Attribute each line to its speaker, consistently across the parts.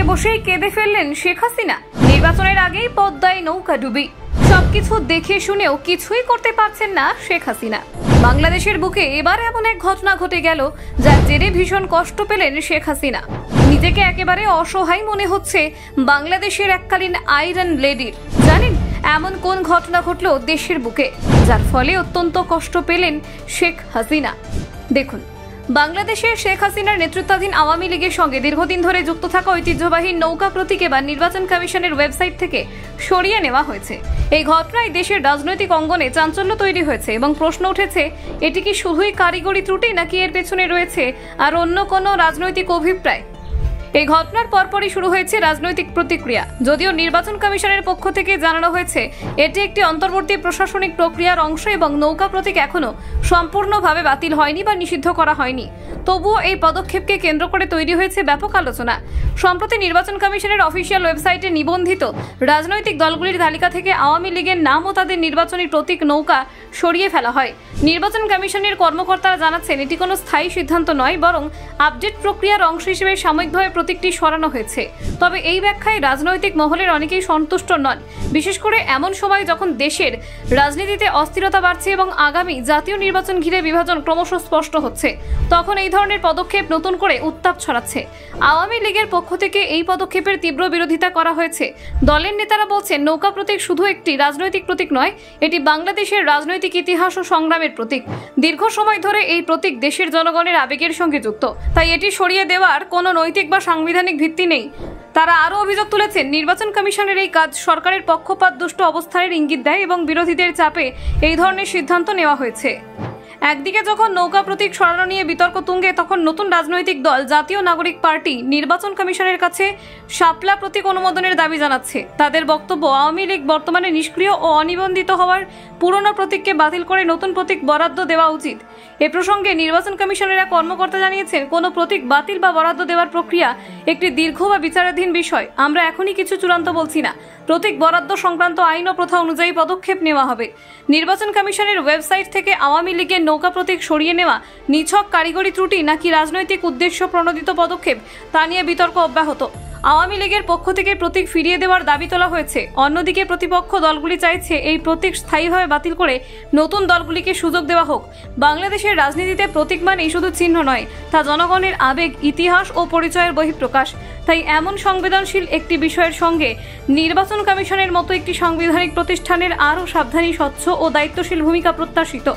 Speaker 1: বসেই কেঁদে ফেললেন শেখ হাসিনা। নির্বাচনের আগেই পদ্মায় নৌকা ডুবি। সবকিছু দেখে শুনেও কিছুই করতে পারছেন না শেখ হাসিনা। বাংলাদেশের বুকে এবার এমন এক ঘটনা ঘটে গেল যার জেরে ভীষণ কষ্ট পেলেন শেখ হাসিনা। নিজেকে একেবারে অসহায় মনে হচ্ছে বাংলাদেশের এককালীন আয়রন লেডির। জানেন এমন কোন ঘটনা ঘটলো দেশের বুকে যার ফলে অত্যন্ত কষ্ট পেলেন শেখ হাসিনা? দেখুন, বাংলাদেশের শেখ হাসিনার নেতৃত্বাধীন আওয়ামী লীগের সঙ্গে দীর্ঘদিন ধরে যুক্ত থাকা ঐতিহ্যবাহী নৌকা প্রতীক এবার নির্বাচন কমিশনের ওয়েবসাইট থেকে সরিয়ে নেওয়া হয়েছে। এই ঘটনায় দেশের রাজনৈতিক অঙ্গনে চাঞ্চল্য তৈরি হয়েছে এবং প্রশ্ন উঠেছে, এটি কি শুধুই কারিগরি ত্রুটি নাকি এর পেছনে রয়েছে আর অন্য কোনো রাজনৈতিক অভিপ্রায়? এই ঘটনার পরপরই শুরু হয়েছে রাজনৈতিক প্রতিক্রিয়া। যদিও নির্বাচন কমিশনের পক্ষ থেকে জানানো হয়েছে এটি একটি অন্তর্বর্তী প্রশাসনিক প্রক্রিয়ার অংশ এবং নৌকা প্রতীক এখনো সম্পূর্ণভাবে বাতিল হয়নি বা নিষিদ্ধ করা হয়নি, তবুও এই পদক্ষেপকে কেন্দ্র করে তৈরি হয়েছে ব্যাপক আলোচনা। সম্প্রতি নির্বাচন কমিশনের অফিসিয়াল ওয়েবসাইটে নিবন্ধিত রাজনৈতিক দলগুলির তালিকা থেকে আওয়ামী লীগের নাম ও তাদের নির্বাচনী প্রতীক নৌকা সরিয়ে ফেলা হয়। নির্বাচন কমিশনের কর্মকর্তারা জানাচ্ছেন এটি কোনো স্থায়ী সিদ্ধান্ত নয়, বরং আপডেট প্রক্রিয়ার অংশ হিসেবে সাময়িকভাবে প্রতীকটি সরানো হয়েছে। তবে এই ব্যাখ্যায় রাজনৈতিক মহলের অনেকেই সন্তুষ্ট নন, বিশেষ করে এমন সময় যখন দেশের রাজনীতিতে অস্থিরতা বাড়ছে এবং আগামী জাতীয় নির্বাচন ঘিরে বিভাজন ক্রমশ স্পষ্ট হচ্ছে। তখন এই ধরনের পদক্ষেপ নতুন করে উত্তাপ ছড়াচ্ছে। আওয়ামী লীগের পক্ষ থেকে এই পদক্ষেপের তীব্র বিরোধিতা করা হয়েছে। দলের নেতারা বলছেন নৌকা প্রতীক শুধু একটি রাজনৈতিক প্রতীক নয়, এটি বাংলাদেশের রাজনৈতিক ইতিহাস ও সংগ্রামের প্রতীক। দীর্ঘ সময় ধরে এই প্রতীক দেশের জনগণের আবেগের সঙ্গে যুক্ত, তাই এটি সরিয়ে দেওয়ার কোনো নৈতিক বা সাংবিধানিক ভিত্তি নেই। তারা আরও অভিযোগ তুলেছেন নির্বাচন কমিশনের এই কাজ সরকারের পক্ষপাতদুষ্ট অবস্থানের ইঙ্গিত দেয় এবং বিরোধীদের চাপে এই ধরনের সিদ্ধান্ত নেওয়া হয়েছে। একদিকে যখন নৌকা প্রতীক সরানো নিয়ে বিতর্ক তুঙ্গে, তখন নতুন রাজনৈতিক দল জাতীয় নাগরিক পার্টি নির্বাচন কমিশনের কাছে শাপলা প্রতীক অনুমোদনের দাবি জানাচ্ছে। তাদের বক্তব্য, আওয়ামী লীগ বর্তমানে নিষ্ক্রিয় ও অনিবন্ধিত হওয়ার পুরনো প্রতীককে বাতিল করে নতুন প্রতীক বরাদ্দ দেওয়া উচিত। এ প্রসঙ্গে নির্বাচন কমিশনের এক কর্মকর্তা জানিয়েছেন, কোনো প্রতীক বাতিল বা বরাদ্দ দেওয়ার প্রক্রিয়া একটি দীর্ঘ বা বিচারাধীন বিষয়। আমরা এখনই কিছু চূড়ান্ত বলছি না। প্রতীক বরাদ্দ সংক্রান্ত আইন ও প্রথা অনুযায়ী পদক্ষেপ নেওয়া হবে। নির্বাচন কমিশনের ওয়েবসাইট থেকে আওয়ামী লীগের নৌকা প্রতীক সরিয়ে নেওয়া নিছক কারিগরি ত্রুটি নাকি রাজনৈতিক উদ্দেশ্য প্রণোদিত পদক্ষেপ, তা নিয়ে বিতর্ক অব্যাহত। আওয়ামী লীগের পক্ষ থেকে প্রতীক ফিরিয়ে দেওয়ার দাবি তোলা হয়েছে। অন্যদিকে প্রতিপক্ষ দলগুলি চাইছে এই প্রতীক স্থায়ীভাবে বাতিল করে নতুন দলগুলিকে সুযোগ দেওয়া হোক। বাংলাদেশের রাজনীতিতে প্রতীক মানেই শুধু চিহ্ন নয়, তা জনগণের আবেগ, ইতিহাস ও পরিচয়ের বহিঃপ্রকাশ। তাই এমন সংবেদনশীল একটি বিষয়ের সঙ্গে নির্বাচন কমিশনের মতো একটি সাংবিধানিক প্রতিষ্ঠানের আরও সাবধানী, স্বচ্ছ ও দায়িত্বশীল ভূমিকা প্রত্যাশিত।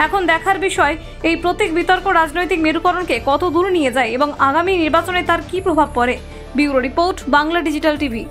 Speaker 1: এখন দেখার বিষয় এই প্রতীক বিতর্ক রাজনৈতিক মেরুকরণকে কত দূর নিয়ে যায় এবং আগামী নির্বাচনে তার কী প্রভাব পড়ে। Bureau report, Bangla digital TV.